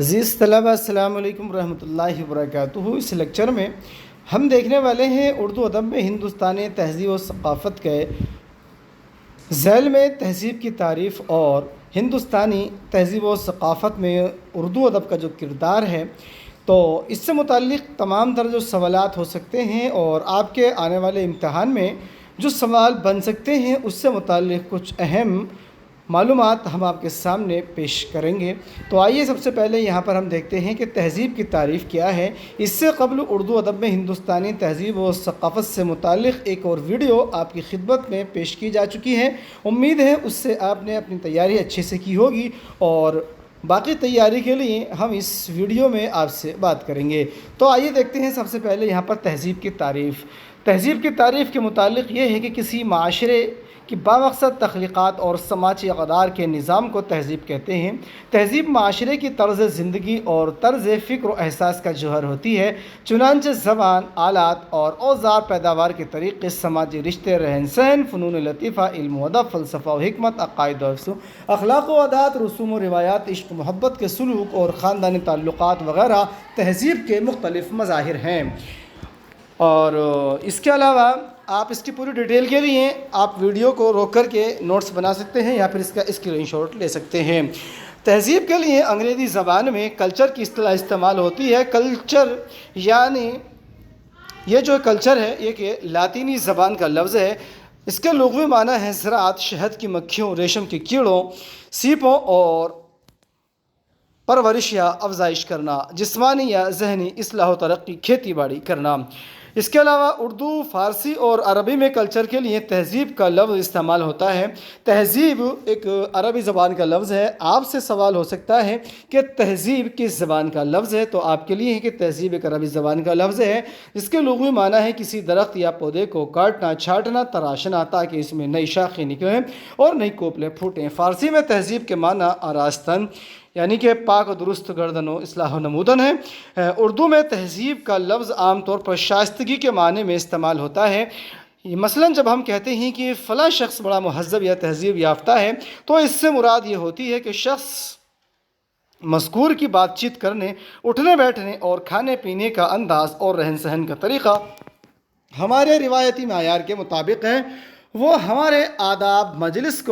عزیز طلبہ السلام علیکم ورحمۃ اللہ وبرکاتہ۔ اس لیکچر میں ہم دیکھنے والے ہیں اردو ادب میں ہندوستانی تہذیب و ثقافت کے ذیل میں تہذیب کی تعریف اور ہندوستانی تہذیب و ثقافت میں اردو ادب کا جو کردار ہے، تو اس سے متعلق تمام طرح جو سوالات ہو سکتے ہیں اور آپ کے آنے والے امتحان میں جو سوال بن سکتے ہیں اس سے متعلق کچھ اہم معلومات ہم آپ کے سامنے پیش کریں گے۔ تو آئیے سب سے پہلے یہاں پر ہم دیکھتے ہیں کہ تہذیب کی تعریف کیا ہے۔ اس سے قبل اردو ادب میں ہندوستانی تہذیب و ثقافت سے متعلق ایک اور ویڈیو آپ کی خدمت میں پیش کی جا چکی ہے۔ امید ہے اس سے آپ نے اپنی تیاری اچھے سے کی ہوگی اور باقی تیاری کے لیے ہم اس ویڈیو میں آپ سے بات کریں گے۔ تو آئیے دیکھتے ہیں سب سے پہلے یہاں پر تہذیب کی تعریف۔ تہذیب کی تعریف کے متعلق یہ ہے کہ کسی معاشرے کی بامقصد تخلیقات اور سماجی اقدار کے نظام کو تہذیب کہتے ہیں۔ تہذیب معاشرے کی طرز زندگی اور طرز فکر و احساس کا جوہر ہوتی ہے، چنانچہ زبان، آلات اور اوزار، پیداوار کے طریقے، سماجی رشتے، رہن سہن، فنون لطیفہ، علم و ادب، فلسفہ و حکمت، عقائد و اخلاق و عادات، رسوم و روایات، عشق و محبت کے سلوک اور خاندانی تعلقات وغیرہ تہذیب کے مختلف مظاہر ہیں۔ اور اس کے علاوہ آپ اس کی پوری ڈیٹیل کے لیے آپ ویڈیو کو روک کر کے نوٹس بنا سکتے ہیں یا پھر اس کا اسکرین شاٹ لے سکتے ہیں۔ تہذیب کے لیے انگریزی زبان میں کلچر کی اصطلاح استعمال ہوتی ہے۔ کلچر یعنی یہ جو کلچر ہے یہ کہ لاطینی زبان کا لفظ ہے۔ اس کے لغوی معنی ہے زراعت، شہد کی مکھیوں، ریشم کے کیڑوں، سیپوں اور پرورش یا افزائش کرنا، جسمانی یا ذہنی اصلاح و ترقی، کھیتی باڑی کرنا۔ اس کے علاوہ اردو، فارسی اور عربی میں کلچر کے لیے تہذیب کا لفظ استعمال ہوتا ہے۔ تہذیب ایک عربی زبان کا لفظ ہے۔ آپ سے سوال ہو سکتا ہے کہ تہذیب کس زبان کا لفظ ہے، تو آپ کے لیے ہے کہ تہذیب ایک عربی زبان کا لفظ ہے۔ اس کے لغوی معنی ہے کسی درخت یا پودے کو کاٹنا، چھاٹنا، تراشنا تاکہ اس میں نئی شاخیں نکلیں اور نئی کوپلیں پھوٹیں۔ فارسی میں تہذیب کے معنی آراستن یعنی کہ پاک و درست گردن و اصلاح و نمودن ہے۔ اردو میں تہذیب کا لفظ عام طور پر شائستگی کے معنی میں استعمال ہوتا ہے۔ مثلاً جب ہم کہتے ہیں کہ فلاں شخص بڑا مہذب یا تہذیب یافتہ ہے، تو اس سے مراد یہ ہوتی ہے کہ شخص مذکور کی بات چیت کرنے، اٹھنے بیٹھنے اور کھانے پینے کا انداز اور رہن سہن کا طریقہ ہمارے روایتی معیار کے مطابق ہے۔ وہ ہمارے آداب مجلس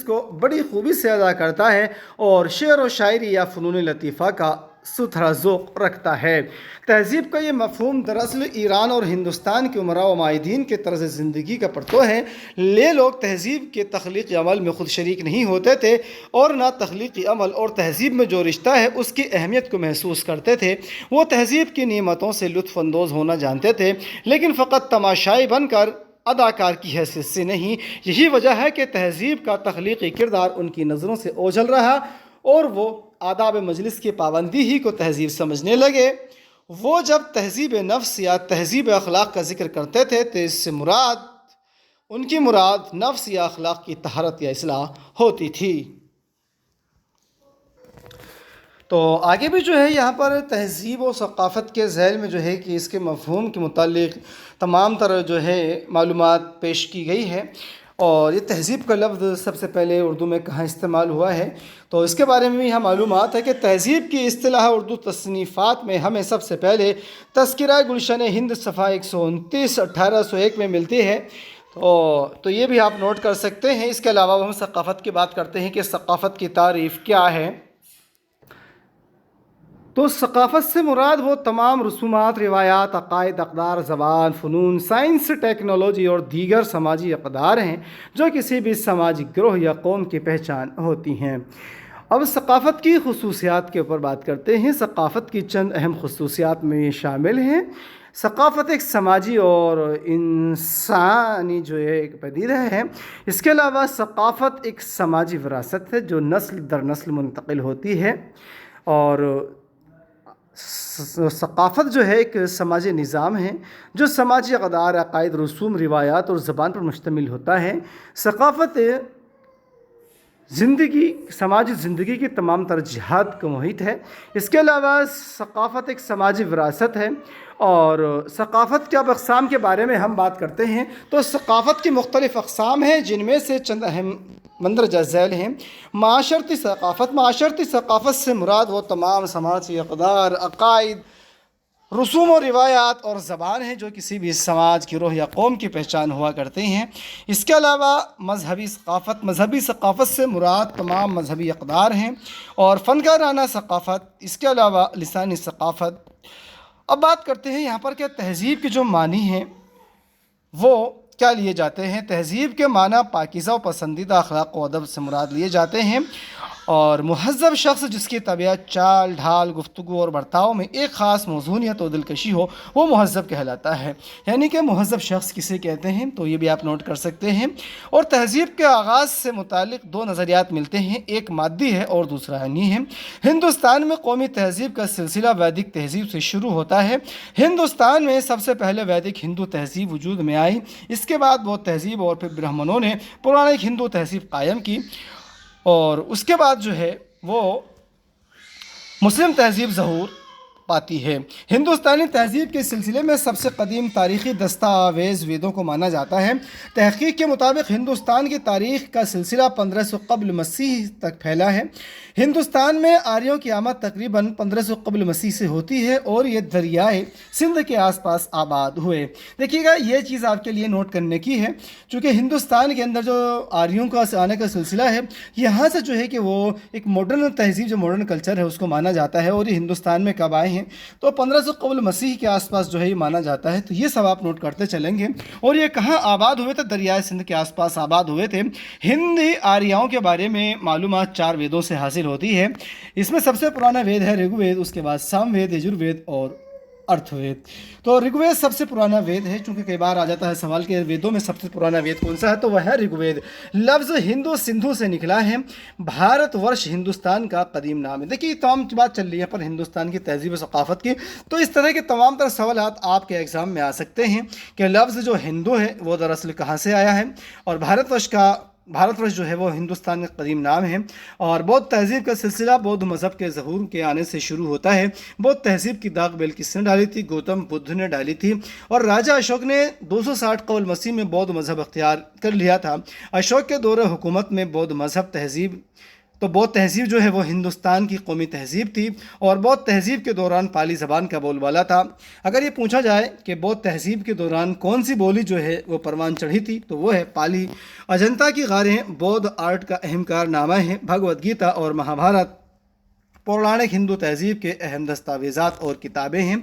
کو بڑی خوبی سے ادا کرتا ہے اور شعر و شاعری یا فنون لطیفہ کا ستھرا ذوق رکھتا ہے۔ تہذیب کا یہ مفہوم دراصل ایران اور ہندوستان کے عمراء و مائدین کے طرز زندگی کا پرتو ہے۔ یہ لوگ تہذیب کے تخلیقی عمل میں خود شریک نہیں ہوتے تھے اور نہ تخلیقی عمل اور تہذیب میں جو رشتہ ہے اس کی اہمیت کو محسوس کرتے تھے۔ وہ تہذیب کی نعمتوں سے لطف اندوز ہونا جانتے تھے، لیکن فقط تماشائی بن کر، اداکار کی حیثیت سے نہیں۔ یہی وجہ ہے کہ تہذیب کا تخلیقی کردار ان کی نظروں سے اوجھل رہا اور وہ آداب مجلس کی پابندی ہی کو تہذیب سمجھنے لگے۔ وہ جب تہذیب نفس یا تہذیب اخلاق کا ذکر کرتے تھے تو اس سے ان کی مراد نفس یا اخلاق کی طہارت یا اصلاح ہوتی تھی۔ تو آگے بھی جو ہے یہاں پر تہذیب و ثقافت کے ذیل میں جو ہے کہ اس کے مفہوم کے متعلق تمام طرح جو ہے معلومات پیش کی گئی ہے۔ اور یہ تہذیب کا لفظ سب سے پہلے اردو میں کہاں استعمال ہوا ہے، تو اس کے بارے میں بھی یہاں معلومات ہے کہ تہذیب کی اصطلاح اردو تصنیفات میں ہمیں سب سے پہلے تذکرہ گلشن ہند صفحہ 129 1801 میں ملتی ہے۔ تو یہ بھی آپ نوٹ کر سکتے ہیں۔ اس کے علاوہ ہم ثقافت کی بات کرتے ہیں کہ ثقافت کی تعریف کیا ہے۔ تو ثقافت سے مراد وہ تمام رسومات، روایات، عقائد، اقدار، زبان، فنون، سائنس، ٹیکنالوجی اور دیگر سماجی اقدار ہیں جو کسی بھی سماجی گروہ یا قوم کی پہچان ہوتی ہیں۔ اب ثقافت کی خصوصیات کے اوپر بات کرتے ہیں۔ ثقافت کی چند اہم خصوصیات میں شامل ہیں۔ ثقافت ایک سماجی اور انسانی جو ہے ایک پدیدہ ہے۔ اس کے علاوہ ثقافت ایک سماجی وراثت ہے جو نسل در نسل منتقل ہوتی ہے، اور ثقافت جو ہے ایک سماجی نظام ہے جو سماجی اقدار، عقائد، رسوم، روایات اور زبان پر مشتمل ہوتا ہے۔ ثقافت سماجی زندگی کی تمام ترجیحات کا محیط ہے۔ اس کے علاوہ ثقافت ایک سماجی وراثت ہے اور ثقافت کے اب اقسام کے بارے میں ہم بات کرتے ہیں تو ثقافت کی مختلف اقسام ہیں، جن میں سے چند اہم مندرجہ ذیل ہیں۔ معاشرتی ثقافت سے مراد وہ تمام سماجی اقدار، عقائد، رسوم و روایات اور زبان ہیں جو کسی بھی سماج، گروہ یا قوم کی پہچان ہوا کرتے ہیں۔ اس کے علاوہ مذہبی ثقافت سے مراد تمام مذہبی اقدار ہیں، اور فنکارانہ ثقافت، اس کے علاوہ لسانی ثقافت۔ اب بات کرتے ہیں یہاں پر کہ تہذیب کے جو معنی ہیں وہ کیا لیے جاتے ہیں۔ تہذیب کے معنی پاکیزہ و پسندیدہ اخلاق و ادب سے مراد لیے جاتے ہیں، اور مہذب شخص جس کی طبیعت، چال ڈھال، گفتگو اور برتاؤ میں ایک خاص موزونیت و دلکشی ہو، وہ مہذب کہلاتا ہے۔ یعنی کہ مہذب شخص کسے کہتے ہیں تو یہ بھی آپ نوٹ کر سکتے ہیں۔ اور تہذیب کے آغاز سے متعلق دو نظریات ملتے ہیں، ایک مادی ہے اور دوسرا علمی ہے۔ ہندوستان میں قومی تہذیب کا سلسلہ ویدک تہذیب سے شروع ہوتا ہے۔ ہندوستان میں سب سے پہلے ویدک ہندو تہذیب وجود میں آئی، اس کے بعد بودھ تہذیب اور پھر برہمنوں نے پرانک ہندو تہذیب قائم کی، اور اس کے بعد جو ہے وہ مسلم تہذیب ظہور پاتی ہے۔ ہندوستانی تہذیب کے سلسلے میں سب سے قدیم تاریخی دستاویز ویدوں کو مانا جاتا ہے۔ تحقیق کے مطابق ہندوستان کی تاریخ کا سلسلہ 1500 قبل مسیح تک پھیلا ہے۔ ہندوستان میں آریوں کی آمد تقریباً 1500 قبل مسیح سے ہوتی ہے، اور یہ دریائے سندھ کے آس پاس آباد ہوئے۔ دیکھیے گا یہ چیز آپ کے لیے نوٹ کرنے کی ہے، چونکہ ہندوستان کے اندر جو آریوں کا آنے کا سلسلہ ہے، یہاں سے جو ہے کہ وہ ایک ماڈرن تہذیب، جو ماڈرن کلچر ہے، اس کو مانا جاتا ہے، اور یہ ہندوستان میں کب آئے ہیں تو 1500 قبل مسیح کے آس پاس جو ہے یہ مانا جاتا ہے۔ تو یہ سب آپ نوٹ کرتے چلیں گے۔ اور یہ کہاں آباد ہوئے تھے؟ دریائے سندھ کے آس پاس آباد ہوئے تھے۔ ہندی آریاؤں کے بارے میں معلومات 4 ویدوں سے حاصل ہوتی ہے۔ اس میں سب سے پرانا وید ہے رگ وید، اس کے بعد سام وید، یجر وید اور ارتھ وید۔ تو رگ وید سب سے پرانا وید ہے، چونکہ کئی بار آ جاتا ہے سوال کہ ویدوں میں سب سے پرانا وید کون سا ہے، تو وہ ہے رگ وید۔ لفظ ہندو سندھو سے نکلا ہے۔ بھارت ورش ہندوستان کا قدیم نام ہے۔ دیکھیے تمام بات چل رہی ہے پر ہندوستان کی تہذیب و ثقافت کی، تو اس طرح کے تمام تر سوالات آپ کے ایگزام میں آ سکتے ہیں کہ لفظ جو ہندو ہے وہ دراصل کہاں سے آیا ہے، اور بھارت ورش جو ہے وہ ہندوستان کا قدیم نام ہے۔ اور بودھ تہذیب کا سلسلہ بودھ مذہب کے ظہور کے آنے سے شروع ہوتا ہے۔ بودھ تہذیب کی داغ بیل کس نے ڈالی تھی؟ گوتم بدھ نے ڈالی تھی، اور راجہ اشوک نے 260 قبل مسیح میں بودھ مذہب اختیار کر لیا تھا۔ اشوک کے دور حکومت میں بودھ تہذیب جو ہے وہ ہندوستان کی قومی تہذیب تھی، اور بودھ تہذیب کے دوران پالی زبان کا بول بالا تھا۔ اگر یہ پوچھا جائے کہ بودھ تہذیب کے دوران کون سی بولی جو ہے وہ پروان چڑھی تھی تو وہ ہے پالی۔ اجنتا کی غاریں بودھ آرٹ کا اہم کارنامہ ہیں۔ بھگوت گیتا اور مہابھارت پورانک ہندو تہذیب کے اہم دستاویزات اور کتابیں ہیں۔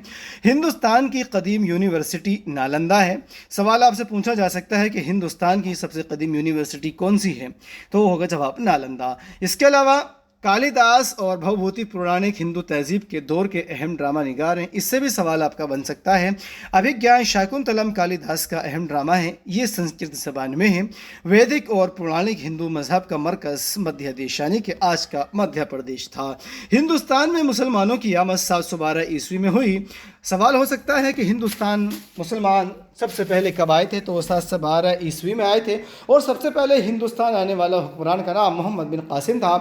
ہندوستان کی قدیم یونیورسٹی نالندہ ہے۔ سوال آپ سے پوچھا جا سکتا ہے کہ ہندوستان کی سب سے قدیم یونیورسٹی کون سی ہے، تو وہ ہوگا جواب نالندہ۔ اس کے علاوہ کالی داس اور بھوبھوتی پرانک ہندو تہذیب کے دور کے اہم ڈرامہ نگار ہیں، اس سے بھی سوال آپ کا بن سکتا ہے۔ ابھیگیان شاکنتلم کالی داس کا اہم ڈرامہ ہے، یہ سنسکرت زبان میں ہے۔ ویدک اور پرانک ہندو مذہب کا مرکز مدھیہ دیش یعنی کہ آج کا مدھیہ پردیش تھا۔ ہندوستان میں مسلمانوں کی آمد 712 عیسوی میں ہوئی۔ سوال ہو سکتا ہے کہ ہندوستان مسلمان سب سے پہلے کب آئے تھے، تو وہ 712 عیسوی میں آئے تھے، اور سب سے پہلے ہندوستان آنے والا حکمران کا نام محمد بن قاسم تھا۔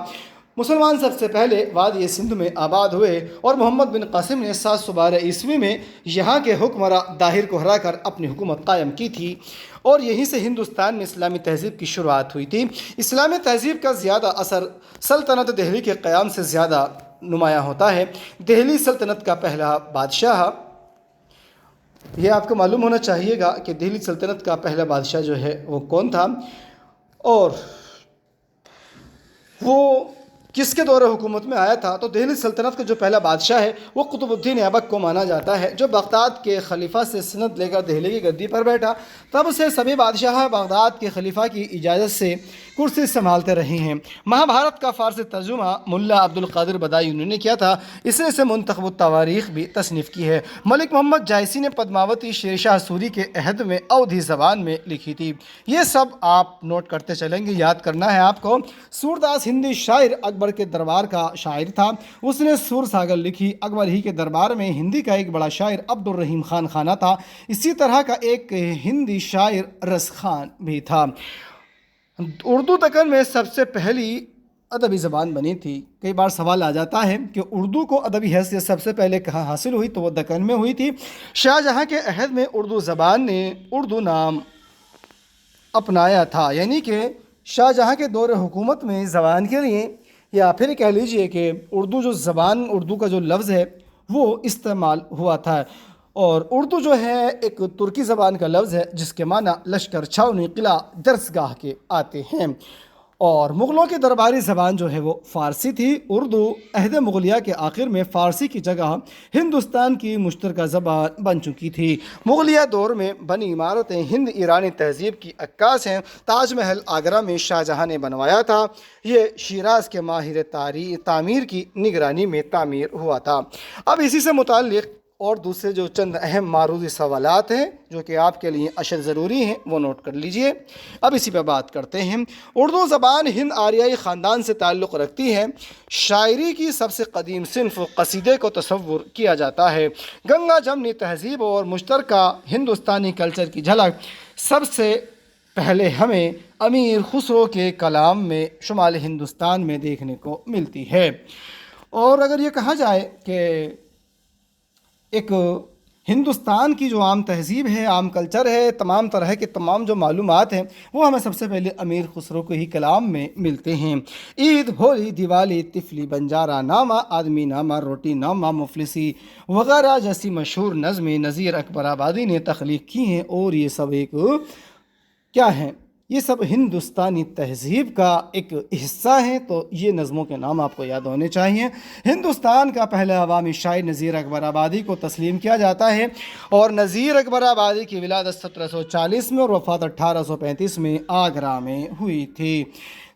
مسلمان سب سے پہلے وادی سندھ میں آباد ہوئے، اور محمد بن قاسم نے 712 عیسوی میں یہاں کے حکمراں داہر کو ہرا کر اپنی حکومت قائم کی تھی، اور یہیں سے ہندوستان میں اسلامی تہذیب کی شروعات ہوئی تھی۔ اسلامی تہذیب کا زیادہ اثر سلطنت دہلی کے قیام سے زیادہ نمایاں ہوتا ہے۔ دہلی سلطنت کا پہلا بادشاہ، یہ آپ کو معلوم ہونا چاہیے گا کہ دہلی سلطنت کا پہلا بادشاہ جو ہے وہ کون تھا، اور وہ کس کے دور حکومت میں آیا تھا۔ تو دہلی سلطنت کا جو پہلا بادشاہ ہے وہ قطب الدین ایبک کو مانا جاتا ہے، جو بغداد کے خلیفہ سے سند لے کر دہلی کی گدی پر بیٹھا۔ تب سے سبھی بادشاہ بغداد کے خلیفہ کی اجازت سے کرسی سنبھالتے رہے ہیں۔ مہابھارت کا فارسی ترجمہ ملا عبد القادر بدایونی نے کیا تھا، اس نے اسے منتخب التواریخ بھی تصنیف کی ہے۔ ملک محمد جائسی نے پدماوتی شیر شاہ سوری کے عہد میں اودھی زبان میں لکھی تھی۔ یہ سب آپ نوٹ کرتے چلیں گے، یاد کرنا ہے آپ کو۔ سورداس ہندی شاعر اکبر کے دربار کا شاعر تھا، اس نے سور ساگر لکھی۔ اکبر ہی کے دربار میں ہندی کا ایک بڑا شاعر عبد الرحیم خان خانہ تھا، اسی طرح کا ایک ہندی شاعر رس خان بھی تھا۔ اردو دکن میں سب سے پہلی ادبی زبان بنی تھی۔ کئی بار سوال آ جاتا ہے کہ اردو کو ادبی حیثیت سب سے پہلے کہاں حاصل ہوئی، تو وہ دکن میں ہوئی تھی۔ شاہ جہاں کے عہد میں اردو زبان نے اردو نام اپنایا تھا، یعنی کہ شاہ جہاں کے دور حکومت میں زبان کے لیے، یا پھر کہہ لیجئے کہ اردو جو زبان، اردو کا جو لفظ ہے وہ استعمال ہوا تھا۔ اور اردو جو ہے ایک ترکی زبان کا لفظ ہے جس کے معنی لشکر، چھاؤنی، قلعہ، درسگاہ کے آتے ہیں۔ اور مغلوں کی درباری زبان جو ہے وہ فارسی تھی۔ اردو عہد مغلیہ کے آخر میں فارسی کی جگہ ہندوستان کی مشترکہ زبان بن چکی تھی۔ مغلیہ دور میں بنی عمارتیں ہند ایرانی تہذیب کی عکاس ہیں۔ تاج محل آگرہ میں شاہ جہاں نے بنوایا تھا، یہ شیراز کے ماہر تعمیر کی نگرانی میں تعمیر ہوا تھا۔ اب اسی سے متعلق اور دوسرے جو چند اہم معروضی سوالات ہیں جو کہ آپ کے لیے اشد ضروری ہیں وہ نوٹ کر لیجئے۔ اب اسی پہ بات کرتے ہیں۔ اردو زبان ہند آریائی خاندان سے تعلق رکھتی ہے۔ شاعری کی سب سے قدیم صنف قصیدے کو تصور کیا جاتا ہے۔ گنگا جمنی تہذیب اور مشترکہ ہندوستانی کلچر کی جھلک سب سے پہلے ہمیں امیر خسرو کے کلام میں شمال ہندوستان میں دیکھنے کو ملتی ہے۔ اور اگر یہ کہا جائے کہ ایک ہندوستان کی جو عام تہذیب ہے، عام کلچر ہے، تمام طرح کے تمام جو معلومات ہیں وہ ہمیں سب سے پہلے امیر خسرو کے ہی کلام میں ملتے ہیں۔ عید، ہولی، دیوالی، تفلی، بنجارہ نامہ، آدمی نامہ، روٹی نامہ، مفلسی وغیرہ جیسی مشہور نظمیں نذیر اکبر آبادی نے تخلیق کی ہیں، اور یہ سب ایک کیا ہیں؟ یہ سب ہندوستانی تہذیب کا ایک حصہ ہیں۔ تو یہ نظموں کے نام آپ کو یاد ہونے چاہیے۔ ہندوستان کا پہلا عوامی شاعر نذیر اکبر آبادی کو تسلیم کیا جاتا ہے، اور نذیر اکبر آبادی کی ولادت 1740 میں اور وفات 1835 میں آگرہ میں ہوئی تھی۔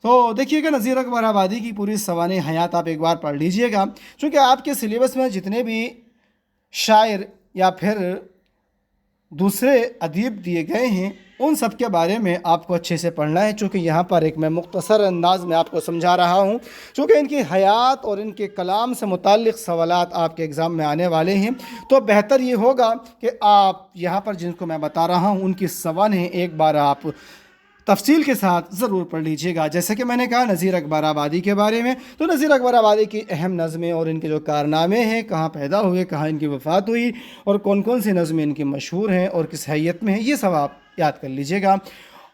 تو دیکھیے گا نذیر اکبر آبادی کی پوری سوانح حیات آپ ایک بار پڑھ لیجئے گا، چونکہ آپ کے سلیبس میں جتنے بھی شاعر یا پھر دوسرے ادیب دیے گئے ہیں ان سب کے بارے میں آپ کو اچھے سے پڑھنا ہے، چونکہ یہاں پر ایک میں مختصر انداز میں آپ کو سمجھا رہا ہوں، چونکہ ان کی حیات اور ان کے کلام سے متعلق سوالات آپ کے ایگزام میں آنے والے ہیں۔ تو بہتر یہ ہوگا کہ آپ یہاں پر جن کو میں بتا رہا ہوں ان کی سوانح ایک بار آپ تفصیل کے ساتھ ضرور پڑھ لیجئے گا۔ جیسے کہ میں نے کہا نذیر اکبر آبادی کے بارے میں، تو نذیر اکبر آبادی کی اہم نظمیں اور ان کے جو کارنامے ہیں، کہاں پیدا ہوئے، کہاں ان کی وفات ہوئی، اور کون کون سی نظمیں ان کی مشہور ہیں اور کس حیت میں ہیں، یہ سب آپ یاد کر لیجئے گا۔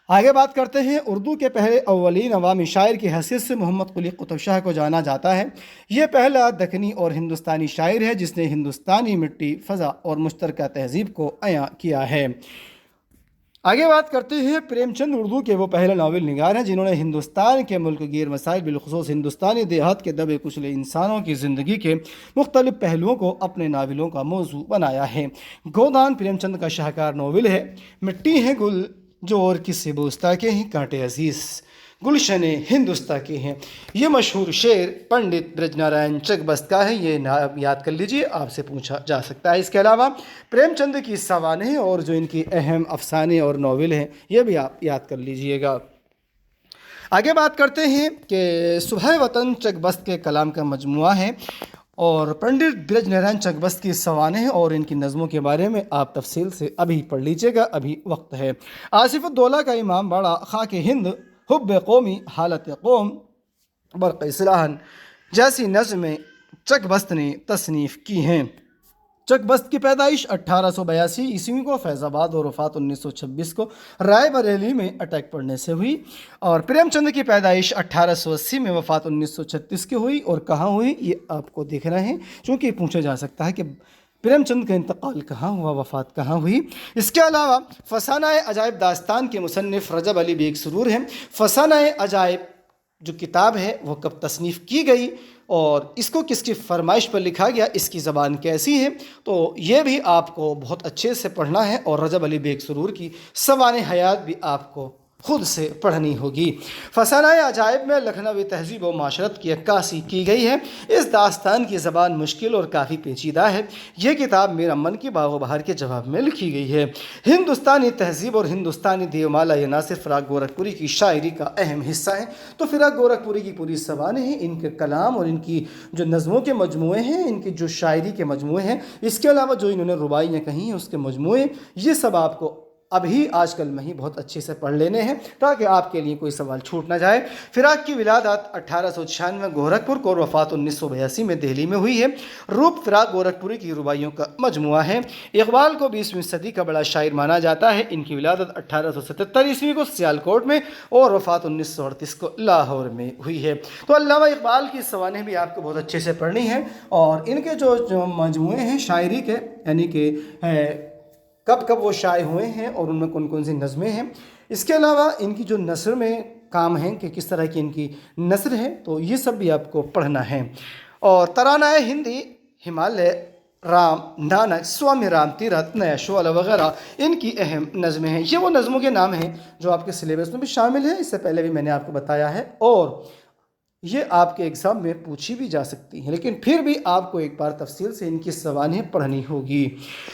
آگے بات کرتے ہیں۔ اردو کے پہلے اولین عوامی شاعر کی حیثیت سے محمد قلی قطب شاہ کو جانا جاتا ہے۔ یہ پہلا دکنی اور ہندوستانی شاعر ہے جس نے ہندوستانی مٹی، فضا اور مشترکہ تہذیب کو عیاں کیا ہے۔ آگے بات کرتے ہیں۔ پریم چند اردو کے وہ پہلے ناول نگار ہیں جنہوں نے ہندوستان کے ملک گیر مسائل، بالخصوص ہندوستانی دیہات کے دبے کچلے انسانوں کی زندگی کے مختلف پہلوؤں کو اپنے ناولوں کا موضوع بنایا ہے۔ گودان پریم چند کا شاہکار ناول ہے۔ مٹی ہے گل جو اور کسی بوستا کے ہیں، کانٹے عزیز گلشن ہندوستان کے ہیں۔ یہ مشہور شعر پنڈت برج نارائن چک کا ہے، یہ یاد کر لیجئے، آپ سے پوچھا جا سکتا ہے۔ اس کے علاوہ پریم چند کی سوانح اور جو ان کی اہم افسانے اور ناول ہیں یہ بھی آپ یاد کر لیجئے گا۔ آگے بات کرتے ہیں کہ صبح وطن چک کے کلام کا مجموعہ ہے، اور پنڈت برج نارائن چک کی سوانح اور ان کی نظموں کے بارے میں آپ تفصیل سے ابھی پڑھ لیجئے گا، ابھی وقت ہے۔ آصف الدولہ کا امام باڑہ، خاک ہند، حب قومی، حالت قوم، برق اصلاحاً جیسی نظمیں چک نے تصنیف کی ہیں۔ چک کی پیدائش 1882 عیسوی کو فیض آباد اور وفات 1926 کو رائے بریلی میں اٹیک پڑنے سے ہوئی، اور پریم چند کی پیدائش 1880 میں، وفات 1936 کی ہوئی۔ اور کہاں ہوئی یہ آپ کو دیکھنا ہے، چونکہ پوچھا جا سکتا ہے کہ پریم چند کا انتقال کہاں ہوا، وفات کہاں ہوئی۔ اس کے علاوہ فسانہ عجائب داستان کے مصنف رجب علی بیگ سرور ہیں۔ فسانہ عجائب جو کتاب ہے وہ کب تصنیف کی گئی اور اس کو کس کی فرمائش پر لکھا گیا، اس کی زبان کیسی ہے، تو یہ بھی آپ کو بہت اچھے سے پڑھنا ہے، اور رجب علی بیگ سرور کی سوانح حیات بھی آپ کو خود سے پڑھنی ہوگی۔ فسانہ عجائب میں لکھنوی تہذیب و معاشرت کی عکاسی کی گئی ہے۔ اس داستان کی زبان مشکل اور کافی پیچیدہ ہے۔ یہ کتاب میر امن کی باغ و بہار کے جواب میں لکھی گئی ہے۔ ہندوستانی تہذیب اور ہندوستانی دیومالا یہ نہ صرف فراق گورکھپوری کی شاعری کا اہم حصہ ہے، تو فراق گورکھپوری کی پوری سوانح ہیں، ان کے کلام اور ان کی جو نظموں کے مجموعے ہیں، ان کی جو شاعری کے مجموعے ہیں، اس کے علاوہ جو انہوں نے رباعیاں کہی ہیں اس کے مجموعے، یہ سب آپ کو ابھی آج کل میں ہی بہت اچھے سے پڑھ لینے ہیں تاکہ آپ کے لیے کوئی سوال چھوٹ نہ جائے۔ فراق کی ولادت 1896 گورکھپور کو اور وفات 1982 میں دہلی میں ہوئی ہے۔ روپ فراق گورکھپوری کی رباعیوں کا مجموعہ ہے۔ اقبال کو 20ویں صدی کا بڑا شاعر مانا جاتا ہے۔ ان کی ولادت 1877 کو سیالکوٹ میں اور وفات 1938 کو لاہور میں ہوئی ہے۔ تو علامہ اقبال کی سوانح بھی آپ کو بہت اچھے سے پڑھنی ہے، اور ان کے جو مجموعے ہیں شاعری کے، یعنی کہ کب کب وہ شائع ہوئے ہیں اور ان میں کون کون سی نظمیں ہیں، اس کے علاوہ ان کی جو نثر میں کام ہیں کہ کس طرح کی ان کی نثر ہے، تو یہ سب بھی آپ کو پڑھنا ہے۔ اور ترانہ ہندی، ہمالیہ، رام، نانک، سوامی رام تیرتھ، نیا شعلہ وغیرہ ان کی اہم نظمیں ہیں۔ یہ وہ نظموں کے نام ہیں جو آپ کے سلیبس میں بھی شامل ہیں، اس سے پہلے بھی میں نے آپ کو بتایا ہے، اور یہ آپ کے ایگزام میں پوچھی بھی جا سکتی ہیں، لیکن پھر بھی آپ کو ایک بار تفصیل سے ان کی سوانح پڑھنی ہوگی۔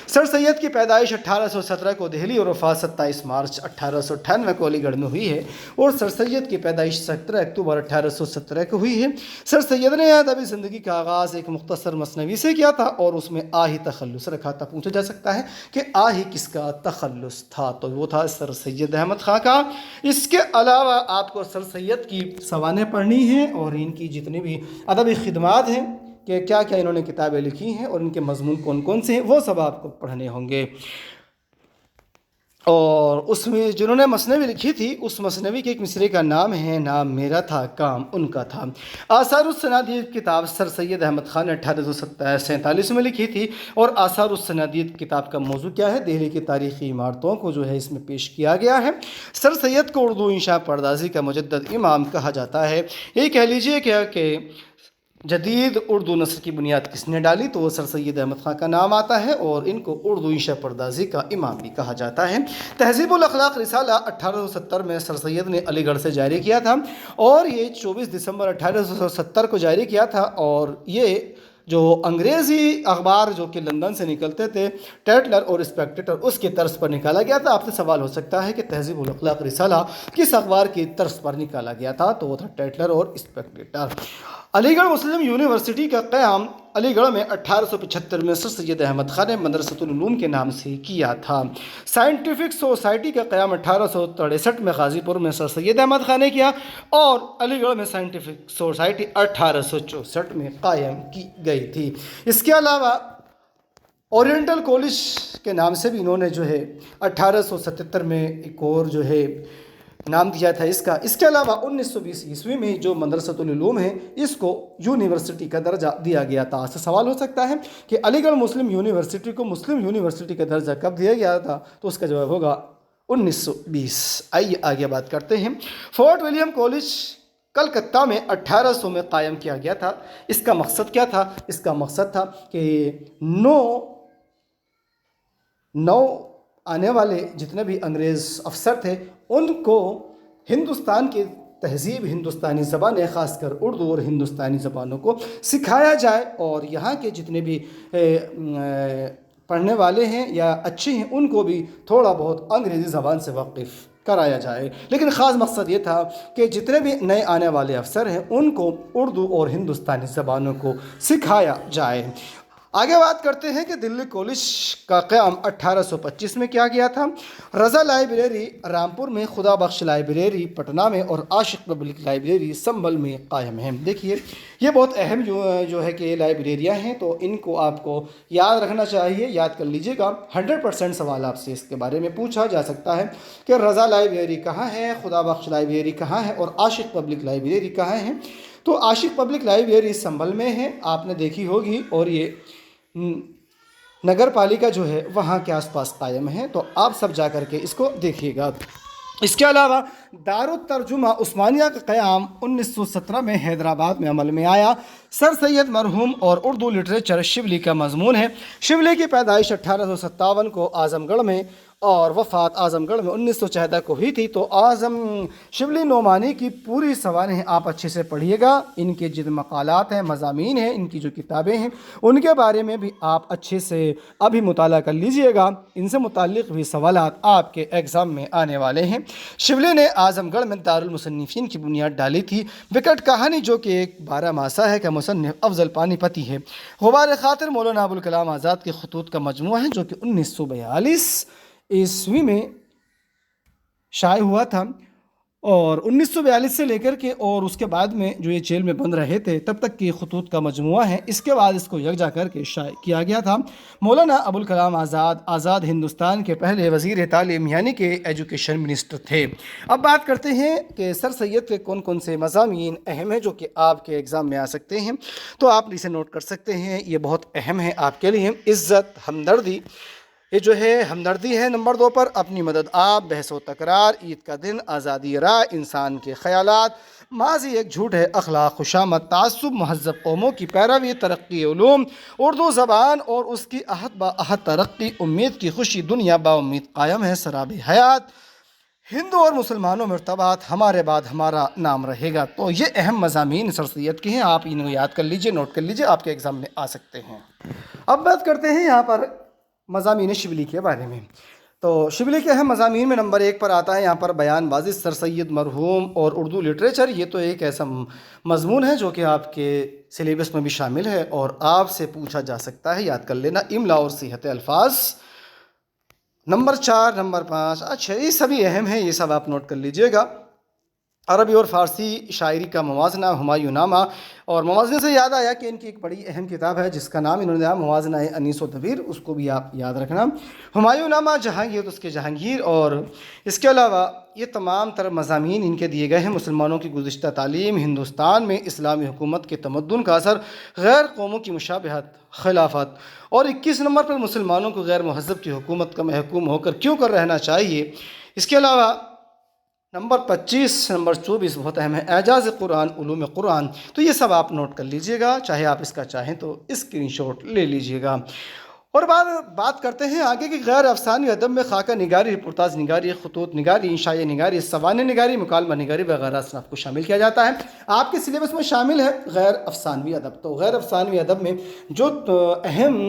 سر سید کی پیدائش 1817 کو دہلی اور وفات 27 مارچ 1898 کو علی گڑھ میں ہوئی ہے، اور سر سید کی پیدائش 17 اکتوبر 1817 کو ہوئی ہے۔ سر سید نے ادبی زندگی کا آغاز ایک مختصر مثنوی سے کیا تھا، اور اس میں آہی تخلص رکھا تھا۔ پوچھا جا سکتا ہے کہ آہی کس کا تخلص تھا، تو وہ تھا سر سید احمد خاں کا۔ اس کے علاوہ آپ کو سر سید کی سوانح پڑھنی ہیں، اور ان کی جتنی بھی ادبی خدمات ہیں کہ کیا کیا انہوں نے کتابیں لکھی ہیں اور ان کے مضمون کون کون سے ہیں، وہ سب آپ کو پڑھنے ہوں گے۔ اور اس میں جنہوں نے مثنوی لکھی تھی، اس مثنوی کے ایک مصرعے کا نام ہے نام میرا تھا کام ان کا تھا۔ آثار السنادید کتاب سر سید احمد خان نے 1847 میں لکھی تھی، اور آثار السنادید کتاب کا موضوع کیا ہے؟ دہلی کی تاریخی عمارتوں کو جو ہے اس میں پیش کیا گیا ہے۔ سر سید کو اردو انشاء پردازی کا مجدد امام کہا جاتا ہے۔ یہ کہہ لیجئے کہ جدید اردو نثر کی بنیاد کس نے ڈالی، تو وہ سر سید احمد خان کا نام آتا ہے، اور ان کو اردو انشاء پردازی کا امام بھی کہا جاتا ہے۔ تہذیب الاخلاق رسالہ 1870 میں سر سید نے علی گڑھ سے جاری کیا تھا، اور یہ 24 دسمبر 1870 کو جاری کیا تھا، اور یہ جو انگریزی اخبار جو کہ لندن سے نکلتے تھے، ٹیٹلر اور اسپیکٹیٹر، اس کی طرز پر نکالا گیا تھا۔ آپ سے سوال ہو سکتا ہے کہ تہذیب الاخلاق رسالہ کس اخبار کی طرز پر نکالا گیا تھا، تو وہ تھا ٹیٹلر اور اسپیکٹیٹر۔ علی گڑھ مسلم یونیورسٹی کا قیام علی گڑھ میں 1875 میں سر سید احمد خان نے مدرسۃ العلوم کے نام سے کیا تھا۔ سائنٹیفک سوسائٹی کا قیام 1863 میں غازی پور میں سر سید احمد خان نے کیا، اور علی گڑھ میں سائنٹیفک سوسائٹی 1864 میں قائم کی گئی تھی۔ اس کے علاوہ اورینٹل کالج کے نام سے بھی انہوں نے جو ہے 1877 میں ایک اور جو ہے نام دیا تھا اس کا۔ اس کے علاوہ 1920 عیسوی میں جو مدرسۃ العلوم ہے، اس کو یونیورسٹی کا درجہ دیا گیا تھا۔ اس سے سوال ہو سکتا ہے کہ علی گڑھ مسلم یونیورسٹی کو مسلم یونیورسٹی کا درجہ کب دیا گیا تھا، تو اس کا جواب ہوگا 1920۔ آئیے آگے بات کرتے ہیں۔ فورٹ ولیم کالج کلکتہ میں 1800 میں قائم کیا گیا تھا۔ اس کا مقصد کیا تھا؟ اس کا مقصد تھا کہ نو آنے والے جتنے بھی انگریز افسر تھے، ان کو ہندوستان کی تہذیب، ہندوستانی زبانیں، خاص کر اردو اور ہندوستانی زبانوں کو سکھایا جائے، اور یہاں کے جتنے بھی پڑھنے والے ہیں یا اچھے ہیں، ان کو بھی تھوڑا بہت انگریزی زبان سے واقف کرایا جائے۔ لیکن خاص مقصد یہ تھا کہ جتنے بھی نئے آنے والے افسر ہیں، ان کو اردو اور ہندوستانی زبانوں کو سکھایا جائے۔ آگے بات کرتے ہیں کہ دلی کالج کا قیام 1825 میں کیا گیا تھا۔ رضا لائبریری رامپور میں، خدا بخش لائبریری پٹنہ میں، اور عاشق پبلک لائبریری سنبھل میں قائم ہیں۔ دیکھیے یہ بہت اہم جو ہے کہ یہ لائبریریاں ہیں، تو ان کو آپ کو یاد رکھنا چاہیے، یاد کر لیجئے گا۔ 100% سوال آپ سے اس کے بارے میں پوچھا جا سکتا ہے کہ رضا لائبریری کہاں ہے، خدا بخش لائبریری کہاں ہے، اور عاشق پبلک لائبریری کہاں ہے۔ تو عاشق پبلک لائبریری سنبھل میں ہے، آپ نے دیکھی ہوگی، اور یہ نگر پالیکا جو ہے وہاں کے آس پاس قائم ہے، تو آپ سب جا کر کے اس کو دیکھیے گا۔ اس کے علاوہ دارالترجمہ عثمانیہ کا قیام 1917 میں حیدرآباد میں عمل میں آیا۔ سر سید مرحوم اور اردو لٹریچر شبلی کا مضمون ہے۔ شبلی کی پیدائش 1857 کو اعظم گڑھ میں، اور وفات اعظم گڑھ میں 1914 کو ہوئی تھی۔ تو اعظم شبلی نعمانی کی پوری سوانح آپ اچھے سے پڑھیے گا۔ ان کے جتنے مقالات ہیں، مضامین ہیں، ان کی جو کتابیں ہیں، ان کے بارے میں بھی آپ اچھے سے ابھی مطالعہ کر لیجئے گا۔ ان سے متعلق بھی سوالات آپ کے ایگزام میں آنے والے ہیں۔ شبلی نے اعظم گڑھ میں دارالمصنفین کی بنیاد ڈالی تھی۔ وکٹ کہانی جو کہ ایک 12 ماسہ ہے کا مصنف افضل پانی پتی ہے۔ غبار خاطر مولانا ابوالکلام آزاد کے خطوط کا مجموعہ ہے، جو کہ 1942 عیسوی میں شائع ہوا تھا، اور 1942 سے لے کر کے اور اس کے بعد میں جو یہ جیل میں بند رہے تھے تب تک کی خطوط کا مجموعہ ہے۔ اس کے بعد اس کو یکجا کر کے شائع کیا گیا تھا۔ مولانا ابوالکلام آزاد ہندوستان کے پہلے وزیر تعلیم یعنی کہ ایجوکیشن منسٹر تھے۔ اب بات کرتے ہیں کہ سر سید کے کون کون سے مضامین اہم ہیں جو کہ آپ کے ایگزام میں آ سکتے ہیں، تو آپ اسے نوٹ کر سکتے ہیں، یہ بہت اہم ہے آپ کے لیے۔ عزت، ہمدردی، یہ جو ہے ہمدردی ہے نمبر 2 پر، اپنی مدد آپ، بحث و تکرار، عید کا دن، آزادی رائے، انسان کے خیالات، ماضی ایک جھوٹ ہے، اخلاق، خوشامد، تعصب، مہذب قوموں کی پیروی، ترقی علوم، اردو زبان اور اس کی عہد با عہد ترقی، امید کی خوشی، دنیا با امید قائم ہے، سراب حیات، ہندو اور مسلمانوں میں ارتباط، ہمارے بعد ہمارا نام رہے گا۔ تو یہ اہم مضامین سر سید کے ہیں، آپ انہیں یاد کر لیجئے، نوٹ کر لیجئے، آپ کے ایگزام میں آ سکتے ہیں۔ اب بات کرتے ہیں یہاں پر مضامین شبلی کے بارے میں۔ تو شبلی کے اہم مضامین میں نمبر 1 پر آتا ہے یہاں پر بیان بازی، سر سید مرحوم اور اردو لٹریچر۔ یہ تو ایک ایسا مضمون ہے جو کہ آپ کے سلیبس میں بھی شامل ہے اور آپ سے پوچھا جا سکتا ہے، یاد کر لینا۔ املا اور صحت الفاظ نمبر 4، نمبر 5، اچھا یہ سبھی اہم ہیں، یہ سب آپ نوٹ کر لیجئے گا۔ عربی اور فارسی شاعری کا موازنہ، ہمایوں نامہ، اور موازنے سے یاد آیا کہ ان کی ایک بڑی اہم کتاب ہے جس کا نام انہوں نے موازنہ انیس و دبیر، اس کو بھی آپ یاد رکھنا۔ ہمایوں نامہ، جہانگیر اس کے جہانگیر، اور اس کے علاوہ یہ تمام تر مضامین ان کے دیے گئے ہیں۔ مسلمانوں کی گزشتہ تعلیم، ہندوستان میں اسلامی حکومت کے تمدن کا اثر، غیر قوموں کی مشابہت، خلافت، اور 21 نمبر پر مسلمانوں کو غیر مہذب کی حکومت کا محکوم ہو کر کیوں کر رہنا چاہیے۔ اس کے علاوہ نمبر 25، نمبر 24 بہت اہم ہے، اعجاز قرآن، علوم قرآن۔ تو یہ سب آپ نوٹ کر لیجئے گا، چاہے آپ اس کا چاہیں تو اسکرین شاٹ لے لیجئے گا۔ اور بات کرتے ہیں آگے کی غیر افسانوی ادب میں خاکہ نگاری، رپورتاج نگاری، خطوط نگاری، انشائیہ نگاری، سوانح نگاری، مکالمہ نگاری وغیرہ اصناف کو شامل کیا جاتا ہے۔ آپ کے سلیبس میں شامل ہے غیر افسانوی ادب۔ تو غیر افسانوی ادب میں جو اہم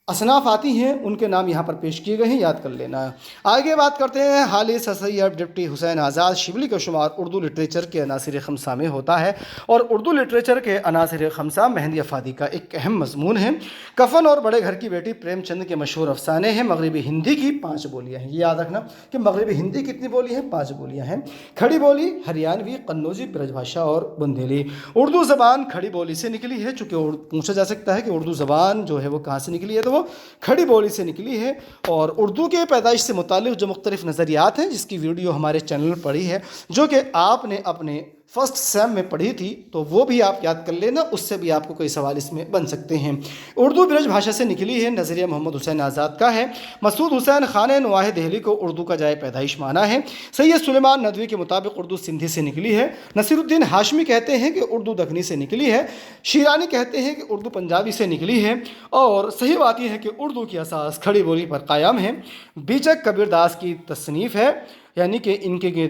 اصناف آتی ہیں ان کے نام یہاں پر پیش کیے گئے ہیں، یاد کر لینا ہے۔ آگے بات کرتے ہیں حالی سر سید ڈپٹی حسین آزاد شبلی کا شمار اردو لٹریچر کے عناصر خمسہ میں ہوتا ہے، اور اردو لٹریچر کے عناصر خمسہ مہندی افادی کا ایک اہم مضمون ہے۔ کفن اور بڑے گھر کی بیٹی پریم چند کے مشہور افسانے ہیں۔ مغربی ہندی کی 5 بولیاں ہیں، یہ یاد رکھنا کہ مغربی ہندی کتنی بولی ہیں، 5 بولیاں ہیں۔ کھڑی بولی ہریانوی، قنوجی، برج بھاشا اور بندیلی۔ اردو زبان کھڑی بولی سے نکلی ہے، چونکہ پوچھا جا سکتا ہے کہ اردو زبان جو ہے وہ کہاں سے نکلی ہے، تو وہ کھڑی بولی سے نکلی ہے۔ اور اردو کے پیدائش سے متعلق جو مختلف نظریات ہیں جس کی ویڈیو ہمارے چینل پر پڑی ہے، جو کہ آپ نے اپنے فرسٹ سیم میں پڑھی تھی، تو وہ بھی آپ یاد کر لینا، اس سے بھی آپ کو کوئی سوال اس میں بن سکتے ہیں۔ اردو برج بھاشا سے نکلی ہے، نظریہ محمد حسین آزاد کا ہے۔ مسعود حسین خان نواح دہلی کو اردو کا جائے پیدائش مانا ہے۔ سید سلیمان ندوی کے مطابق اردو سندھی سے نکلی ہے۔ نصیر الدین ہاشمی کہتے ہیں کہ اردو دکنی سے نکلی ہے۔ شیرانی کہتے ہیں کہ اردو پنجابی سے نکلی ہے، اور صحیح بات یہ ہے کہ اردو کی اساس کھڑی بولی پر قائم ہے۔ بیچک کبیر داس کی تصنیف ہے، یعنی کہ ان کے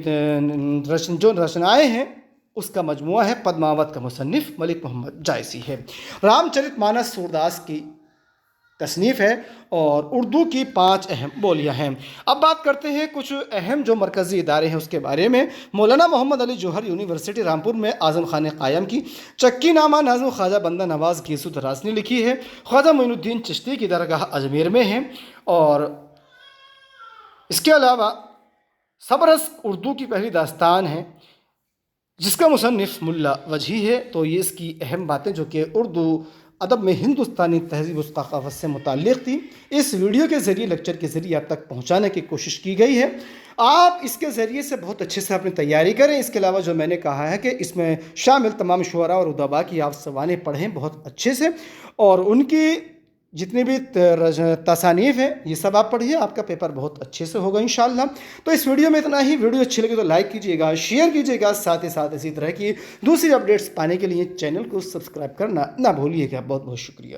جو رچنائیں ہیں اس کا مجموعہ ہے۔ پدماوت کا مصنف ملک محمد جائسی ہے۔ رام چرت مانس سورداس کی تصنیف ہے، اور اردو کی 5 اہم بولیاں ہیں۔ اب بات کرتے ہیں کچھ اہم جو مرکزی ادارے ہیں اس کے بارے میں۔ مولانا محمد علی جوہر یونیورسٹی رامپور میں اعظم خان نے قائم کی۔ چکی نامہ نظم خواجہ بندہ نواز گیسو دراز نے لکھی ہے۔ خواجہ معین الدین چشتی کی درگاہ اجمیر میں ہے، اور اس کے علاوہ صبرس اردو کی پہلی داستان ہے جس کا مصنف ملا وجہی ہے۔ تو یہ اس کی اہم باتیں جو کہ اردو ادب میں ہندوستانی تہذیب و ثقافت سے متعلق تھی، اس ویڈیو کے ذریعے، لیکچر کے ذریعے آپ تک پہنچانے کی کوشش کی گئی ہے۔ آپ اس کے ذریعے سے بہت اچھے سے اپنی تیاری کریں۔ اس کے علاوہ جو میں نے کہا ہے کہ اس میں شامل تمام شعراء اور ادباء کی آپ سوانح پڑھیں بہت اچھے سے، اور ان کی جتنی بھی تصانیف ہیں یہ سب آپ پڑھیے، آپ کا پیپر بہت اچھے سے ہوگا انشاءاللہ۔ تو اس ویڈیو میں اتنا ہی۔ ویڈیو اچھی لگے تو لائک کیجئے گا، شیئر کیجئے گا، ساتھ ہی ساتھ اسی طرح کی دوسری اپڈیٹس پانے کے لیے چینل کو سبسکرائب کرنا نہ بھولیے گا۔ بہت بہت شکریہ۔